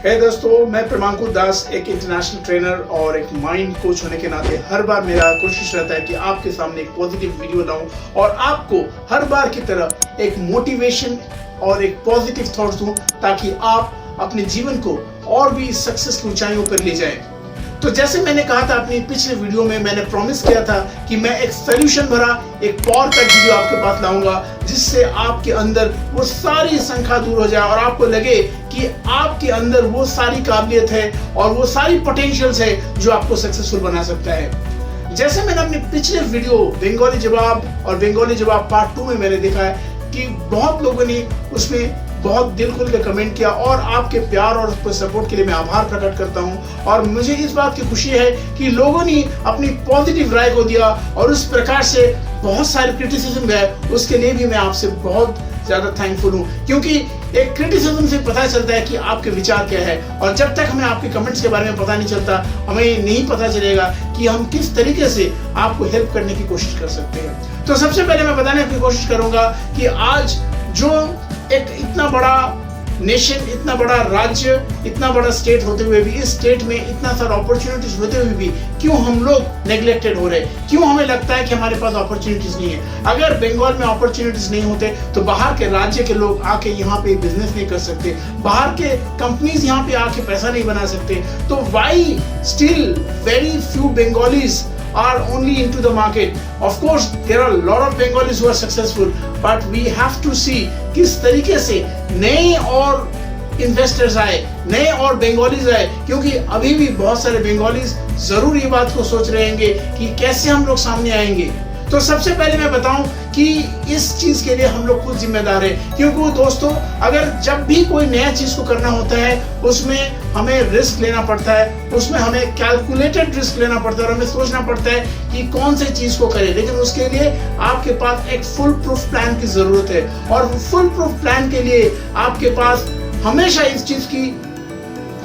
दोस्तों, मैं प्रमांकुर दास एक इंटरनेशनल ट्रेनर और एक माइंड कोच होने के नाते हर बार मेरा कोशिश रहता है कि आपके सामने एक पॉजिटिव वीडियो लाऊं और आपको हर बार की तरह एक मोटिवेशन और एक पॉजिटिव थॉट्स दूं ताकि आप अपने जीवन को और भी सक्सेस की ऊंचाइयों पर ले जाएं। तो जैसे मैंने कहा था अपनी पिछले वीडियो में, मैंने प्रॉमिस किया था कि मैं एक सॉल्यूशन भरा एक पावर पैक वीडियो आपके पास लाऊंगा जिससे आपके अंदर वो सारी शंका दूर हो जाए और आपको लगे कि आपके अंदर वो सारी काबिलियत है और वो सारी पोटेंशियल्स है जो आपको सक्सेसफुल बना सकता है। जैसे मैंने अपने पिछले वीडियो बंगाली जवाब और बंगाली जवाब पार्ट 2 में मैंने देखा है कि बहुत लोगों ने उसमें बहुत दिल खुल के कमेंट किया और आपके प्यार और सपोर्ट के लिए मैं आभार प्रकट करता हूं। और मुझे इस बात की खुशी है कि लोगों ने अपनी पॉजिटिव राय को दिया और उस प्रकार से बहुत सारे क्रिटिसिज्म गए, उसके लिए भी मैं आपसे बहुत ज्यादा थैंकफुल हूं, क्योंकि एक क्रिटिसिज्म से पता चलता है कि आपके विचार क्या है। और जब तक हमें आपके कमेंट्स के बारे में पता नहीं चलता, हमें नहीं पता चलेगा कि हम किस तरीके से आपको हेल्प करने की कोशिश कर सकते हैं। तो सबसे पहले मैं बताने की कोशिश करूंगा कि आज जो एक इतना बड़ा नेशन, इतना बड़ा राज्य, इतना बड़ा स्टेट होते हुए भी, इस स्टेट में इतना सारा अपॉर्चुनिटीज होते हुए भी क्यों हम लोग नेग्लेक्टेड हो रहे हैं, क्यों हमें लगता है कि हमारे पास अपॉर्चुनिटीज नहीं है। अगर बंगाल में अपॉर्चुनिटीज नहीं होते तो बाहर के राज्य के लोग आके यहाँ पे बिजनेस नहीं कर सकते, बाहर के कंपनीज यहाँ पे आके पैसा नहीं बना सकते। तो Y still very few Bengalis are only into the market? Of course, there are a lot of Bengalis who are successful, but we have to see किस तरीके से नए और इन्वेस्टर्स आए, नए और बंगालीज आए, क्योंकि अभी भी बहुत सारे बंगालीज जरूर ये बात को सोच रहे होंगे कि कैसे हम लोग सामने आएंगे। तो सबसे पहले मैं बताऊं कि इस चीज के लिए हम लोग खुद जिम्मेदार हैं, क्योंकि दोस्तों अगर जब भी कोई नया चीज को करना होता है उसमें हमें रिस्क लेना पड़ता है, उसमें हमें कैलकुलेटेड रिस्क लेना पड़ता है और हमें सोचना पड़ता है कि कौन से चीज को करें। लेकिन उसके लिए आपके पास एक फुल प्रूफ प्लान की जरूरत है और फुल प्रूफ प्लान के लिए आपके पास हमेशा इस चीज की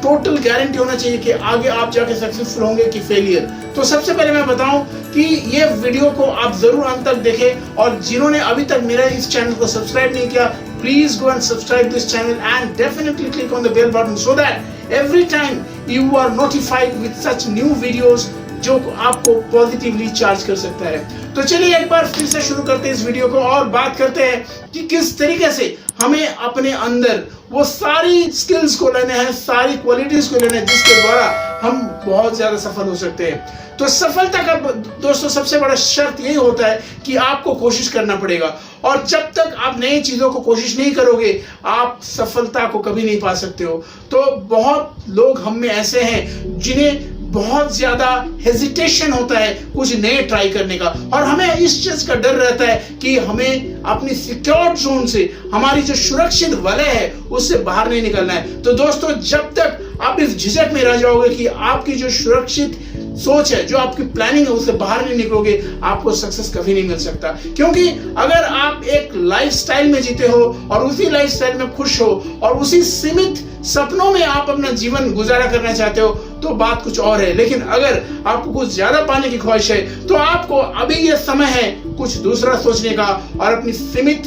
टोटल गारंटी होना चाहिए कि आगे आप जाके सक्सेसफुल होंगे कि फेलियर। तो सबसे पहले मैं बताऊं कि ये वीडियो को आप जरूर अंत तक देखें और जिन्होंने अभी तक मेरा इस चैनल को सब्सक्राइब नहीं किया, please go and subscribe this channel and definitely click on the bell button so that every time you are notified with such new videos जो आपको पॉजिटिवली चार्ज कर सकता है। तो चलिए एक बार फिर से शुरू करते हैं इस वीडियो को और बात करते हैं कि किस तरीके से हमें अपने अंदर वो सारी स्किल्स को लेने हैं, सारी क्वालिटीज को लेने हैं जिसके द्वारा हम बहुत ज्यादा सफल हो सकते हैं। तो सफलता का दोस्तों सबसे बड़ा शर्त यही होता है कि आपको कोशिश करना पड़ेगा और जब तक आप नई चीजों को कोशिश नहीं करोगे आप सफलता को कभी नहीं पा सकते हो। तो बहुत लोग हम में ऐसे हैं जिन्हें बहुत ज्यादा हेजिटेशन होता है कुछ नए ट्राई करने का और हमें इस चीज का डर रहता है कि हमें अपनी सिक्योर जोन से, हमारी जो सुरक्षित वलय है उससे बाहर नहीं निकलना है। तो दोस्तों जब तक आप इस झिझक में रह जाओगे कि आपकी जो सुरक्षित सोच है, जो आपकी प्लानिंग है, उससे बाहर नहीं निकलोगे, आपको सक्सेस कभी नहीं मिल सकता। क्योंकि अगर आप एक लाइफस्टाइल में जीते हो और उसी लाइफस्टाइल में खुश हो और उसी सीमित सपनों में आप अपना जीवन गुजारा करना चाहते हो तो बात कुछ और है। लेकिन अगर आपको कुछ ज्यादा पाने की ख्वाहिश है तो आपको अभी ये समय है कुछ दूसरा सोचने का और अपनी सीमित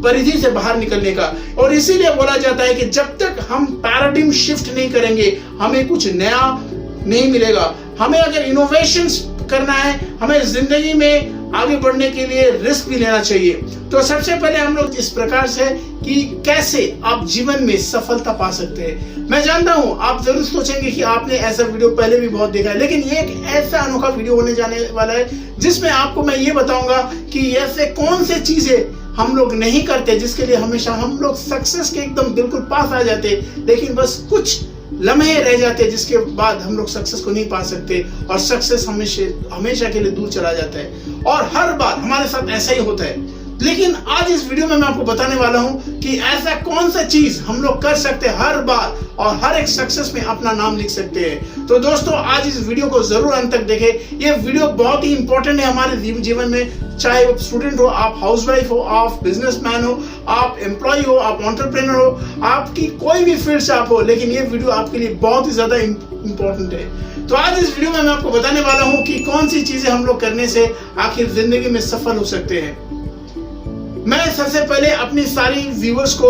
परिधि से बाहर निकलने का। और इसीलिए बोला जाता है कि जब तक हम पैराडिग्म शिफ्ट नहीं करेंगे हमें कुछ नया नहीं मिलेगा। हमें अगर इनोवेशंस करना है, हमें जिंदगी में आगे बढ़ने के लिए रिस्क भी लेना चाहिए। तो सबसे पहले हम लोग इस प्रकार से कि कैसे आप जीवन में सफलता पा सकते हैं। मैं जानता हूं आप जरूर सोचेंगे कि आपने ऐसा वीडियो पहले भी बहुत देखा है, लेकिन ये एक ऐसा अनोखा वीडियो होने जाने वाला है जिसमें आपको मैं ये बताऊंगा कि ऐसे कौन से चीजें हम लोग नहीं करते जिसके लिए हमेशा हम लोग सक्सेस के एकदम बिल्कुल पास आ जाते, लेकिन बस कुछ लम्हे रह जाते जिसके बाद हम लोग सक्सेस को नहीं पा सकते और सक्सेस हमेशा के लिए दूर चला जाता है। और हर बार हमारे साथ ऐसा ही होता है। लेकिन आज इस वीडियो में मैं आपको बताने वाला हूं कि ऐसा कौन सा चीज हम लोग कर सकते हैं हर बार और हर एक सक्सेस में अपना नाम लिख सकते हैं। तो दोस्तों आज इस वीडियो को जरूर अंत तक देखें। ये वीडियो बहुत ही इंपॉर्टेंट है हमारे जीवन में, चाहे आप स्टूडेंट हो, आप हाउसवाइफ हो, आप बिजनेसमैन हो, आप एम्प्लॉय हो, आप एंटरप्रेन्योर हो, आपकी कोई भी फील्ड से आप हो, लेकिन ये वीडियो आपके लिए बहुत ही ज्यादा इंपॉर्टेंट है। तो आज इस वीडियो में मैं आपको बताने वाला हूं कि कौन सी चीजें हम लोग करने से आखिर जिंदगी में सफल हो सकते हैं। मैं सबसे पहले अपनी सारी व्यूअर्स को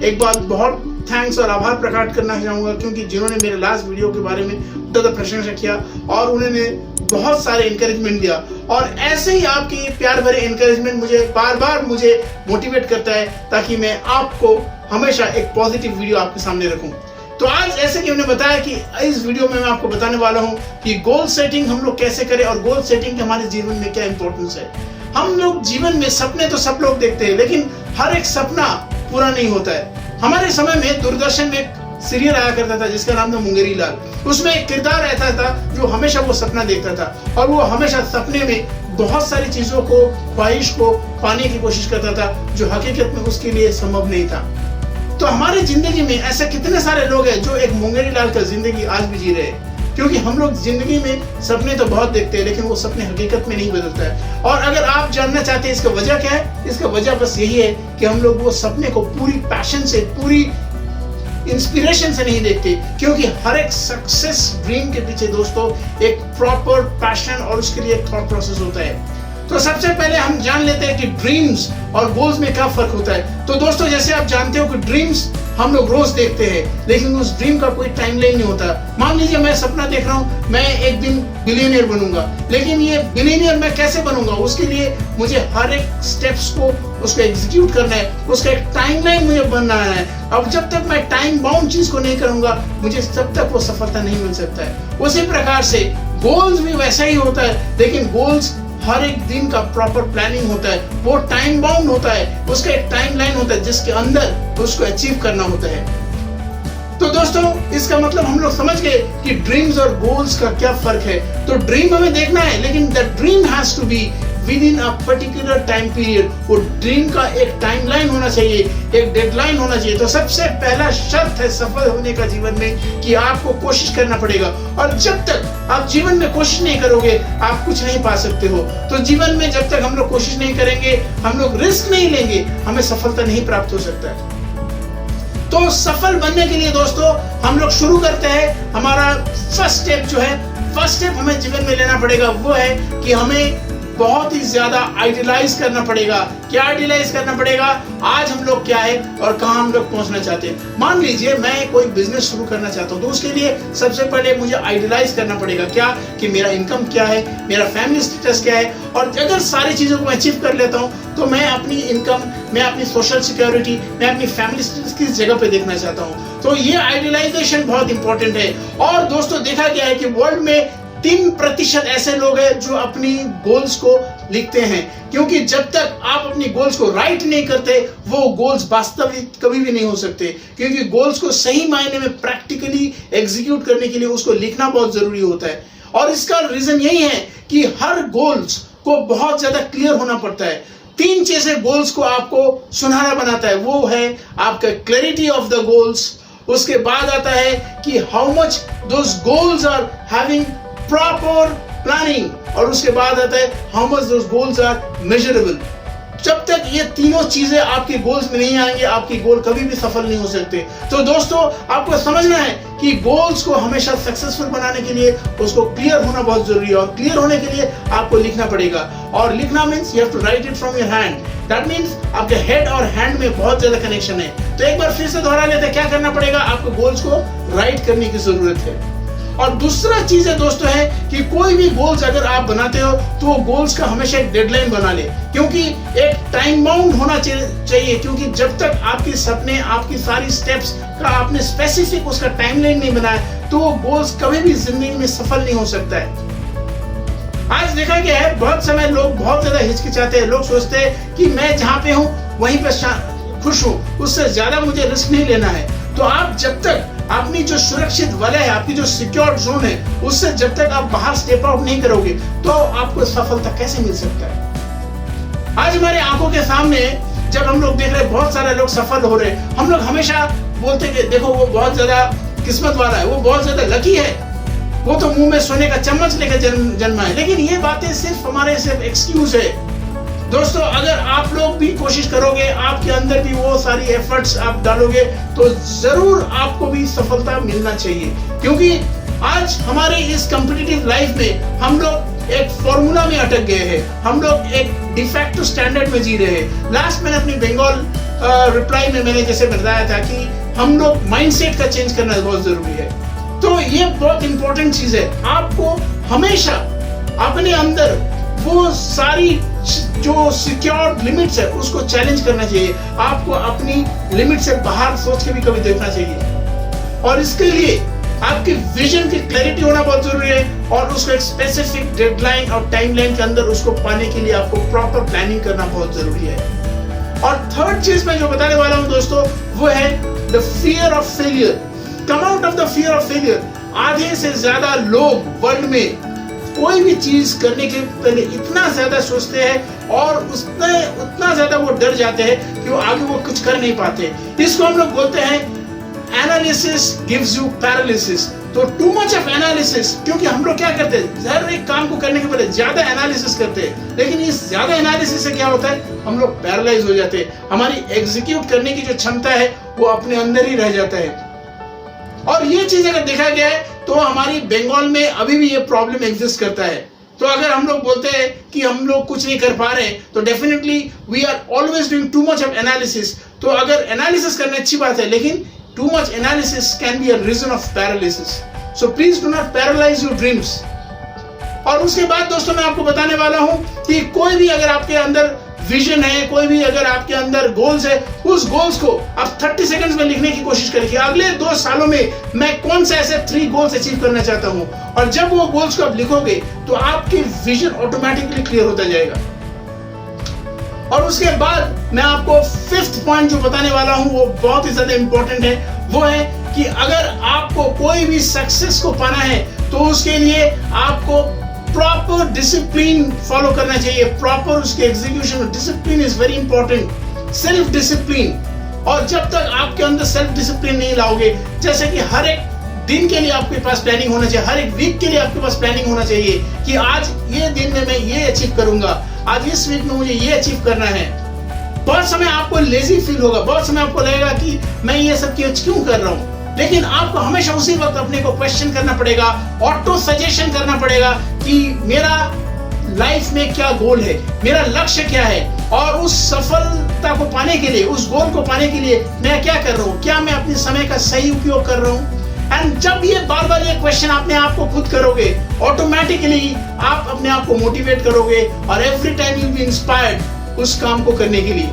एक बार बहुत थैंक्स और आभार प्रकट करना चाहूंगा, क्योंकि जिन्होंने मेरे लास्ट वीडियो के बारे में ज़्यादा प्रशंसा किया और उन्होंने बहुत सारे एनकरेजमेंट दिया, और ऐसे ही आपकी प्यार भरे एनकरेजमेंट मुझे बार बार मुझे मोटिवेट करता है ताकि मैं आपको हमेशा एक पॉजिटिव वीडियो आपके सामने रखूं। तो आज ऐसे कि मैंने बताया कि इस वीडियो में मैं आपको बताने वाला हूं कि गोल सेटिंग हम लोग कैसे करें और गोल सेटिंग के हमारे जीवन में क्या इंपॉर्टेंस है। हम लोग जीवन में सपने तो सब लोग देखते हैं, लेकिन हर एक सपना पूरा नहीं होता है। हमारे समय में दूरदर्शन में एक सीरियल आया करता था जिसका नाम था मुंगेरी लाल। उसमें एक किरदार रहता था जो हमेशा वो सपना देखता था और वो हमेशा सपने में बहुत सारी चीजों को, ख्वाहिश को पाने की कोशिश करता था जो हकीकत में उसके लिए संभव नहीं था। तो हमारी जिंदगी में ऐसे कितने सारे लोग हैं जो एक मुंगेरी लाल का जिंदगी आज भी जी रहे हैं, क्योंकि हम लोग जिंदगी में सपने तो बहुत देखते हैं लेकिन वो सपने हकीकत में नहीं बदलता है। और अगर आप जानना चाहते हैं इसका वजह क्या है, इसका वजह बस यही है कि हम लोग वो सपने को पूरी पैशन से, पूरी इंस्पिरेशन से नहीं देखते, क्योंकि हर एक सक्सेस ड्रीम के पीछे दोस्तों एक प्रॉपर पैशन और उसके लिए एक थॉट प्रोसेस होता है। तो सबसे पहले हम जान लेते हैं कि ड्रीम्स और गोल्स में क्या फर्क होता है। तो दोस्तों जैसे आप जानते हो कि ड्रीम्स हम लोग रोज देखते हैं, लेकिन उस ड्रीम का कोई टाइमलाइन नहीं होता। मान लीजिए मैं सपना देख रहा हूँ मैं एक दिन बिलियनियर बनूंगा, लेकिन ये बिलियनियर मैं कैसे बनूंगा, उसके लिए मुझे हर एक स्टेप्स को उसको एग्जीक्यूट करना है, उसका एक टाइमलाइन मुझे बनाना है। अब जब तक मैं टाइम बाउंड चीज को नहीं करूंगा मुझे तब तक वो सफलता नहीं मिल सकता है। उसी प्रकार से गोल्स भी वैसा ही होता है, लेकिन गोल्स हर एक दिन का प्रॉपर प्लानिंग होता है, वो टाइम बाउंड होता है, उसका एक टाइमलाइन होता है जिसके अंदर उसको अचीव करना होता है। तो दोस्तों इसका मतलब हम लोग समझ गए कि ड्रीम्स और गोल्स का क्या फर्क है। तो ड्रीम हमें देखना है, लेकिन the dream has to be within a particular time period. वो ड्रीम का एक टाइमलाइन होना चाहिए, एक डेडलाइन होना चाहिए। तो सबसे पहला शर्त है सफल होने का जीवन में कि आपको कोशिश करना पड़ेगा, और जब तक आप जीवन में कोशिश नहीं करोगे आप कुछ नहीं पा सकते हो। तो जीवन में जब तक हम लोग कोशिश नहीं करेंगे, हम लोग रिस्क नहीं लेंगे, हमें सफलता नहीं प्राप्त हो सकता है। तो सफल बनने के लिए दोस्तों हम लोग शुरू करते हैं। हमारा फर्स्ट स्टेप जो है, फर्स्ट स्टेप हमें जीवन में लेना पड़ेगा वो है कि हमें बहुत ही ज्यादा आइडियलाइज करना पड़ेगा। क्या आइडियलाइज करना पड़ेगा, आज हम लोग क्या है और कहां हम लोग पहुंचना चाहते हैं। मान लीजिए मैं कोई बिजनेस शुरू करना चाहता हूं, तो उसके लिए सबसे पहले मुझे आइडियलाइज करना पड़ेगा क्या कि मेरा इनकम क्या है, मेरा फैमिली स्टेटस क्या है, और अगर सारी चीजों को अचीव कर लेता हूं तो मैं अपनी इनकम, मैं अपनी सोशल सिक्योरिटी, मैं अपनी फैमिली स्टेटस किस जगह पे देखना चाहता हूं। तो ये आइडियलाइजेशन बहुत इंपॉर्टेंट है। और दोस्तों देखा गया है कि वर्ल्ड में 3% ऐसे लोग हैं जो अपनी गोल्स को लिखते हैं, क्योंकि जब तक आप अपनी गोल्स को राइट नहीं करते वो गोल्स वास्तविक कभी भी नहीं हो सकते। क्योंकि गोल्स को सही मायने में प्रैक्टिकली एग्जीक्यूट करने के लिए उसको लिखना बहुत जरूरी होता है। और इसका रीजन यही है कि हर गोल्स को बहुत ज्यादा क्लियर होना पड़ता है। 3 चीजें गोल्स को आपको सुनहरा बनाता है, वो है आपका क्लैरिटी ऑफ द गोल्स, उसके बाद आता है कि how much those goals are having proper planning, और उसके बाद आता है how much those goals are measurable. जब तक ये तीनों चीजें आपके गोल्स में नहीं आएंगे आपकी गोल कभी भी सफल नहीं हो सकते। तो दोस्तों आपको समझना है कि गोल्स को हमेशा सक्सेसफुल बनाने के लिए उसको क्लियर होना बहुत जरूरी है, और क्लियर होने के लिए आपको लिखना पड़ेगा। और लिखना means you have to write it from your hand. That means आपके हेड और हैंड में बहुत ज्यादा कनेक्शन है। तो एक बार फिर से दोहरा लेते हैं, क्या करना पड़ेगा, आपको गोल्स को राइट करने की जरूरत है। और दूसरा चीज है दोस्तों है कि कोई भी गोल्स अगर आप बनाते हो तो वो गोल्स का हमेशा एक डेडलाइन बना ले, क्योंकि एक टाइम बाउंड होना चाहिए। क्योंकि जब तक आपके सपने, आपकी सारी स्टेप्स का आपने स्पेसिफिक उसका टाइमलाइन नहीं बनाया तो वो गोल्स कभी भी जिंदगी में सफल नहीं हो सकता है। आज देखा गया है बहुत समय लोग बहुत ज्यादा हिचकिचाते हैं, लोग सोचते हैं कि मैं जहां पे हूं वहीं पे खुश हूं, उससे ज्यादा मुझे रिस्क नहीं लेना है। तो आप जब तक अपनी जो सुरक्षित वलय है, आपकी जो सिक्योर जोन है, उससे जब तक आप बाहर स्टेप आउट नहीं करोगे तो आपको सफलता कैसे मिल सकता है। आज हमारे आंखों के सामने जब हम लोग देख रहे हैं बहुत सारे लोग सफल हो रहे हैं, हम लोग हमेशा बोलते हैं कि देखो वो बहुत ज्यादा किस्मत वाला है, वो बहुत ज्यादा लकी है, वो तो मुंह में सोने का चम्मच लेकर जन्मा है। लेकिन ये बातें सिर्फ हमारे सिर्फ एक्सक्यूज है। दोस्तों अगर आप लोग भी कोशिश करोगे, आपके अंदर भी वो सारी एफर्ट्स आप डालोगे तो जरूर आपको भी सफलता मिलना चाहिए। क्योंकि आज हमारे इस कॉम्पिटिटिव लाइफ में हम लोग एक फॉर्मूला में अटक गए हैं, हम लोग एक डिफेक्टिव स्टैंडर्ड में जी रहे हैं। लास्ट मैंने अपनी बंगाल रिप्लाई में मैंने जैसे बताया था कि हम लोग माइंडसेट का चेंज करना बहुत जरूरी है। तो ये बहुत इंपॉर्टेंट चीज है। आपको हमेशा अपने अंदर वो सारी जो सिक्योर लिमिट्स है उसको चैलेंज करना चाहिए। आपको अपनी लिमिट से बाहर सोच के भी कभी देखना चाहिए, और इसके लिए आपकी विजन की क्लैरिटी होना बहुत जरूरी है, और उसको एक स्पेसिफिक डेडलाइन और टाइमलाइन के अंदर उसको पाने के लिए आपको प्रॉपर प्लानिंग करना बहुत जरूरी है। और थर्ड चीज मैं जो बताने वाला हूं दोस्तों, वो है the fear of failure. Come out of the fear of failure. आधे से ज्यादा लोग वर्ल्ड में कोई भी चीज करने के पहले इतना ज्यादा सोचते हैं और उतना ज्यादा वो डर जाते हैं कि वो आगे वो कुछ कर नहीं पाते। इसको हम लोग बोलते हैं एनालिसिस गिव्स यू पैरालिसिस। तो टू मच ऑफ एनालिसिस, क्योंकि हम लोग क्या करते हैं, हर एक काम को करने के पहले ज्यादा एनालिसिस करते हैं, लेकिन इस ज्यादा एनालिसिस से क्या होता है, हम लोग पैरालाइज हो जाते हैं। हमारी एग्जीक्यूट करने की जो क्षमता है वो अपने अंदर ही रह जाता है। और ये चीज अगर देखा गया है तो हमारी बंगाल में अभी भी ये प्रॉब्लम एग्जिस्ट करता है। तो अगर हम लोग बोलते हैं कि हम लोग कुछ नहीं कर पा रहे, तो definitely we are always doing too much of analysis. तो अगर एनालिसिस करना अच्छी बात है, लेकिन too much analysis can be a reason of paralysis. So please do not paralyze your dreams. और उसके बाद दोस्तों मैं आपको बताने वाला हूं कि कोई भी अगर आपके अंदर विजन है, कोई भी अगर आपके अंदर गोल्स है, उस गोल्स को आप 30 सेकंड्स में लिखने की कोशिश करिए। अगले 2 सालों में मैं कौन से ऐसे 3 गोल्स अचीव करना चाहता हूं, और जब वो गोल्स को आप लिखोगे तो आपकी विजन ऑटोमेटिकली क्लियर होता जाएगा। और उसके बाद मैं आपको 5th पॉइंट जो बताने वाला हूं वो बहुत ही ज्यादा इंपॉर्टेंट है। वो है कि अगर आपको कोई भी सक्सेस को पाना है तो उसके लिए आपको प्रॉपर डिसिप्लिन फॉलो करना चाहिए, प्रॉपर उसके execution. Discipline is very important, self discipline. और जब तक आपके अंदर सेल्फ डिसिप्लिन नहीं लाओगे, जैसे कि हर एक दिन के लिए आपके पास प्लानिंग होना चाहिए, हर एक वीक के लिए आपके पास प्लानिंग होना चाहिए कि आज ये दिन में मैं ये अचीव करूंगा, आज इस वीक में मुझे ये अचीव करना है। बहुत समय आपको लेजी फील होगा, बहुत समय आपको लगेगा कि मैं ये सब क्यों कर रहा हूँ, लेकिन आपको हमेशा उसी वक्त अपने को क्वेश्चन करना पड़ेगा, ऑटो सजेशन करना पड़ेगा कि मेरा लाइफ में क्या गोल है, मेरा लक्ष्य क्या है, और उस सफलता को पाने के लिए, उस गोल को पाने के लिए मैं क्या कर रहा हूँ, क्या मैं अपने समय का सही उपयोग कर रहा हूँ। एंड जब ये बार बार ये क्वेश्चन अपने आप को खुद करोगे, ऑटोमेटिकली आप अपने आप को मोटिवेट करोगे, और every time you will be inspired उस काम को करने के लिए।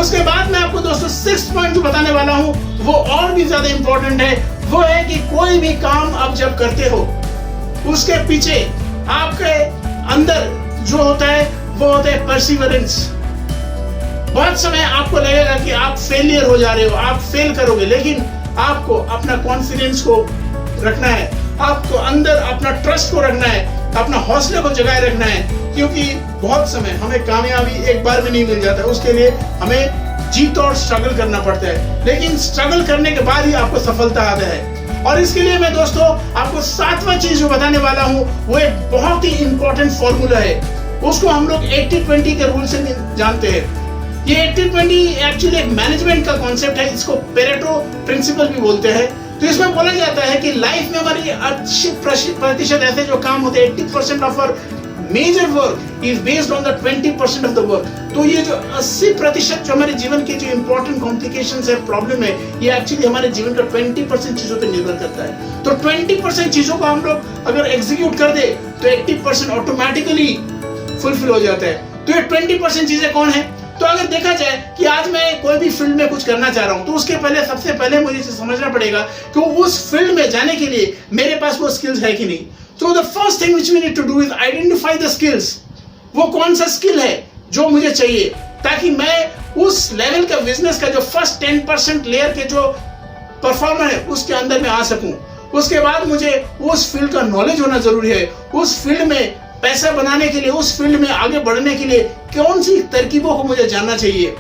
उसके बाद मैं आपको दोस्तों 6th पॉइंट जो बताने वाला हूं वो और भी ज्यादा इंपॉर्टेंट है। वो है कि कोई भी काम आप जब करते हो उसके पीछे आपके अंदर जो होता है वो होता है परसिवरेंस। बहुत समय आपको लगेगा कि आप फेलियर हो जा रहे हो, आप फेल करोगे, लेकिन आपको अपना कॉन्फिडेंस को रखना है, आपको अंदर अपना ट्रस्ट को रखना है, अपना हौसले को जगाए रखना है, क्योंकि बहुत समय हमें कामयाबी एक बार में नहीं मिल जाता, उसके लिए हमें जीत और स्ट्रगल करना पड़ता है, लेकिन स्ट्रगल करने के बाद ही आपको सफलता आता है। और इसके लिए मैं दोस्तों आपको 7वां चीज जो बताने वाला हूं वो एक बहुत ही इंपॉर्टेंट फॉर्मूला है। उसको हम लोग 80-20 के रूल से जानते हैं। ये 80-20 एक्चुअली एक मैनेजमेंट का कॉन्सेप्ट है, इसको पेरेटो प्रिंसिपल भी बोलते हैं। तो इसमें बोला जाता है कि लाइफ में हमारी 80% ऐसे जो काम होते हैं, 80% of our major work is based on the 20% of the work. तो ये जो 80% जो हमारे जीवन के जो इंपॉर्टेंट कॉम्प्लिकेशंस है, प्रॉब्लम है, ये एक्चुअली हमारे जीवन का 20% चीजों पर निर्भर करता है। तो 20% चीजों को हम लोग अगर एग्जीक्यूट कर दे तो 80% ऑटोमेटिकली फुलफिल हो जाता है। तो ये 20% चीजें कौन है? तो अगर देखा जाए कि आज मैं कोई भी फील्ड में कुछ करना चाह रहा हूं, तो उसके पहले सबसे पहले मुझे समझना पड़ेगा कि उस फील्ड में जाने के लिए मेरे पास वो स्किल्स है कि नहीं। तो the first thing which we need to do is identify the skills. वो कौन सा स्किल है जो मुझे चाहिए, ताकि मैं उस लेवल का बिजनेस का जो फर्स्ट 10% लेयर के जो परफॉर्मर है उसके अंदर में आ सकूं। उसके बाद मुझे उस फील्ड का नॉलेज होना जरूरी है। उस फील्ड में पैसा बनाने के लिए, उस फील्ड में आगे बढ़ने के लिए कौन सी तरकीबों को मुझे जानना चाहिए।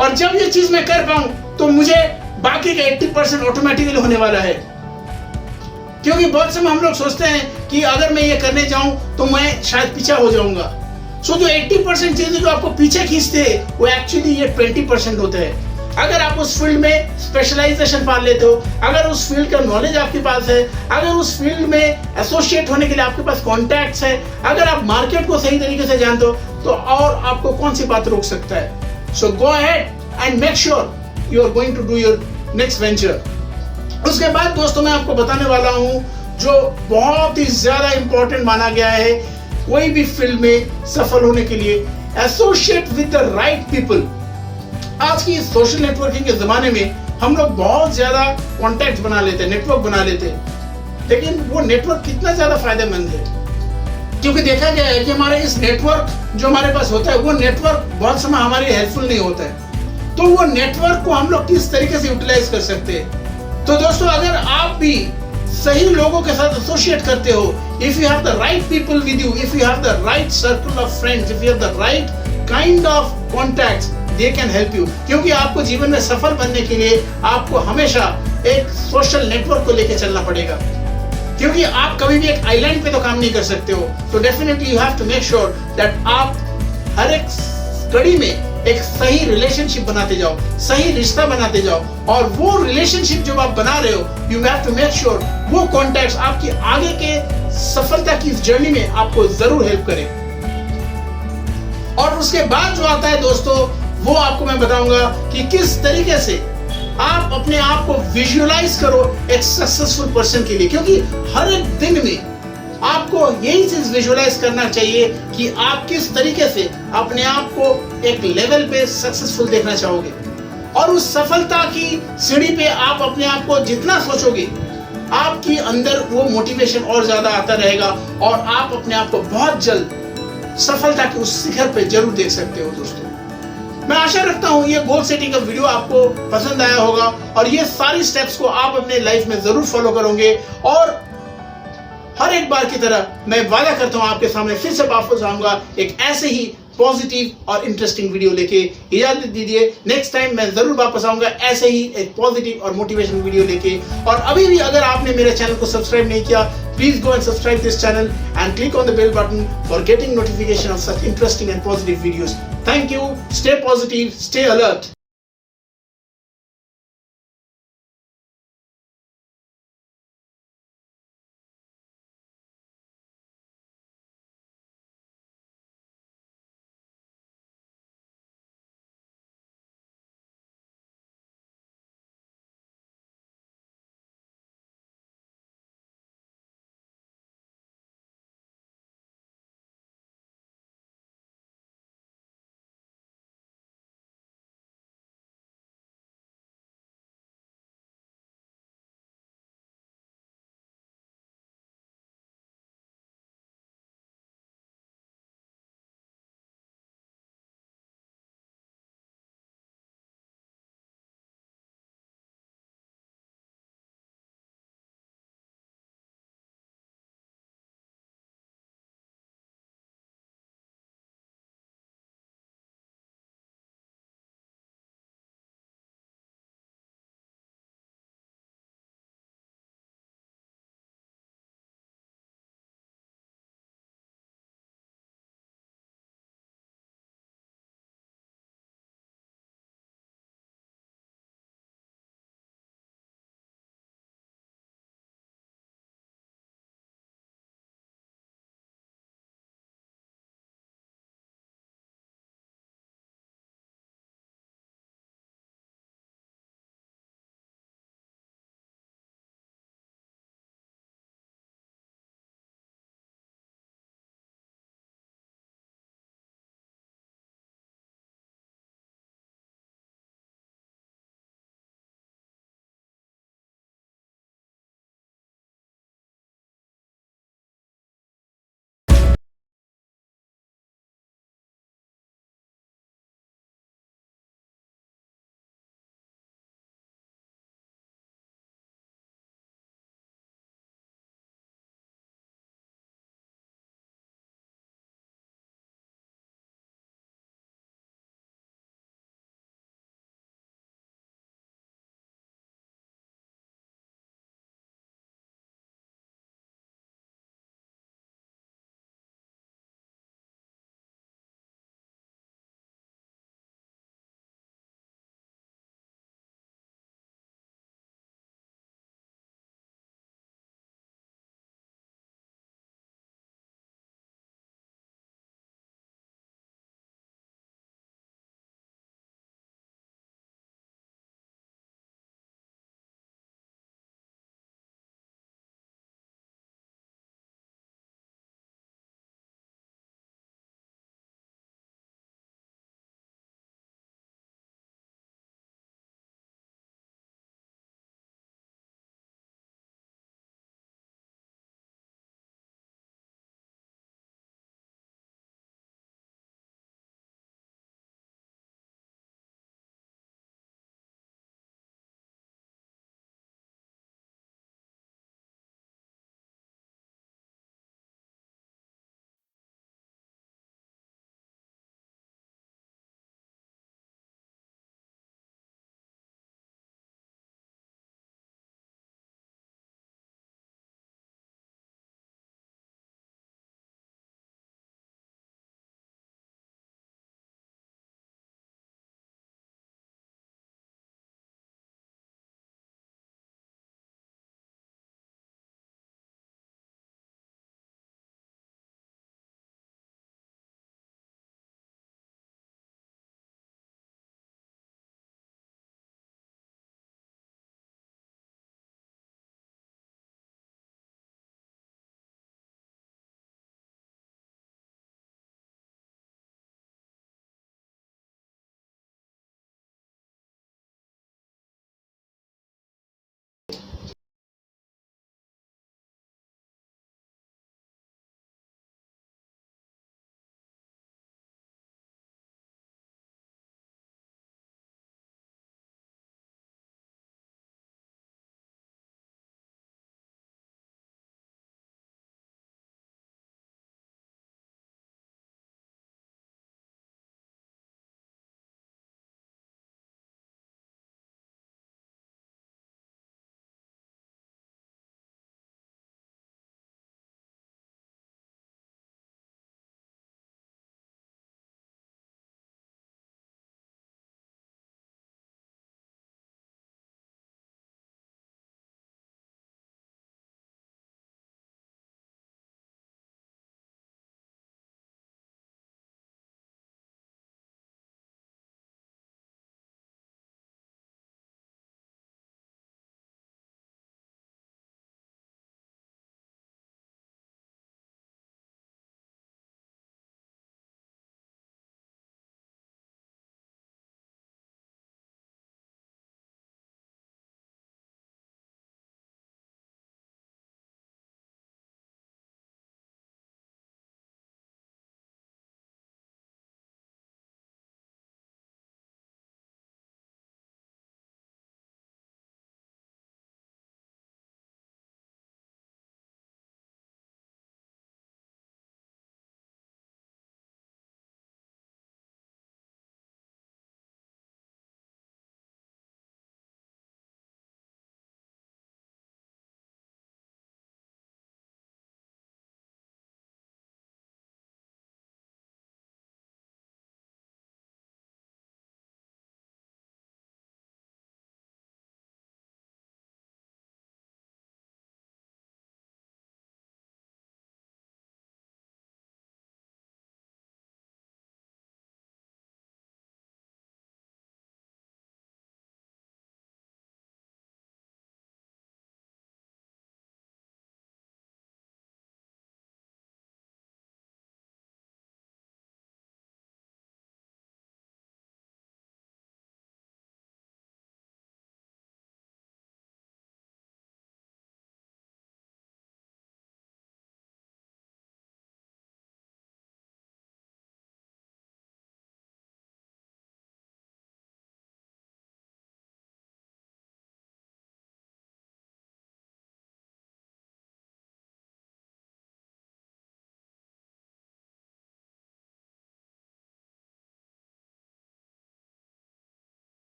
और जब ये चीज मैं कर पाऊं तो मुझे बाकी का 80% ऑटोमेटिकली होने वाला है। क्योंकि बहुत समय हम लोग सोचते हैं कि अगर मैं ये करने जाऊं तो मैं शायद पीछा हो जाऊंगा। सो जो 80% चीजें जो आपको पीछे खींचते हैं वो एक्चुअली ये 20% होते हैं। अगर आप उस फील्ड में स्पेशलाइजेशन पा लेते हो, अगर उस फील्ड का नॉलेज आपके पास है, अगर उस फील्ड में एसोसिएट होने के लिए आपके पास कॉन्टैक्ट्स है, अगर आप मार्केट को सही तरीके से जानते हो, तो और आपको कौन सी बात रोक सकता है? So go ahead and make sure you are going to do your next venture. उसके बाद दोस्तों मैं आपको बताने वाला हूं जो बहुत ही ज्यादा इंपॉर्टेंट माना गया है कोई भी फील्ड में सफल होने के लिए, associate with the right people. आज की सोशल नेटवर्किंग के जमाने में हम लोग बहुत ज्यादा कॉन्टैक्ट बना लेते हैं, नेटवर्क बना लेते हैं, लेकिन वो नेटवर्क कितना ज्यादा फायदेमंद है? क्योंकि देखा गया है कि हमारे इस नेटवर्क जो हमारे पास होता है, वो नेटवर्क बहुत समय हमारे हेल्पफुल नहीं होता है। तो वो नेटवर्क को हम लोग किस तरीके से यूटिलाइज कर सकते हैं? तो दोस्तों अगर आप भी सही लोगों के साथ एसोसिएट करते हो, if you have the right people with you, if you have the right circle of friends, if you have the right kind of contacts, they can help you. क्योंकि आपको जीवन में सफल बनने के लिए आपको हमेशा एक सोशल नेटवर्क को लेकर चलना पड़ेगा, क्योंकि आप कभी भी एक आइलैंड पे तो काम नहीं कर सकते हो। तो definitely you have to make sure that आप हर एक कड़ी में एक सही रिलेशनशिप बनाते जाओ, सही रिश्ता बनाते जाओ, और वो रिलेशनशिप जो आप बना रहे हो, you have to make sure वो कॉन्टैक्ट्स आपकी आगे के सफलता की जर्नी में आपको जरूर हेल्प करें। और उसके बाद जो आता है दोस्तों, वो आपको मैं बताऊंगा कि किस तरीके से आप अपने आप को विजुअलाइज करो एक सक्सेसफुल पर्सन के लिए। क्योंकि हर एक दिन में आपको यही चीज विजुअलाइज करना चाहिए कि आप किस तरीके से अपने आप को एक लेवल पे सक्सेसफुल देखना चाहोगे, और उस सफलता की सीढ़ी पे आप अपने आप को जितना सोचोगे, आपके अंदर वो मोटिवेशन और ज्यादा आता रहेगा, और आप अपने आप को बहुत जल्द सफलता के उस शिखर पे जरूर देख सकते हो। दोस्तों मैं आशा रखता हूँ ये गोल सेटिंग का वीडियो आपको पसंद आया होगा, और ये सारी स्टेप्स को आप अपने लाइफ में जरूर फॉलो करोगे, और हर एक बार की तरह मैं वादा करता हूं आपके सामने फिर से वापस आऊंगा एक ऐसे ही पॉजिटिव और इंटरेस्टिंग वीडियो लेके। इजाजत दीजिए, नेक्स्ट टाइम मैं जरूर वापस आऊंगा ऐसे ही एक पॉजिटिव और मोटिवेशन वीडियो लेके। और अभी भी अगर आपने मेरे चैनल को सब्सक्राइब नहीं किया, please go and subscribe this channel and click on the bell button for getting notification of such interesting and positive videos. Thank you, stay positive, stay alert.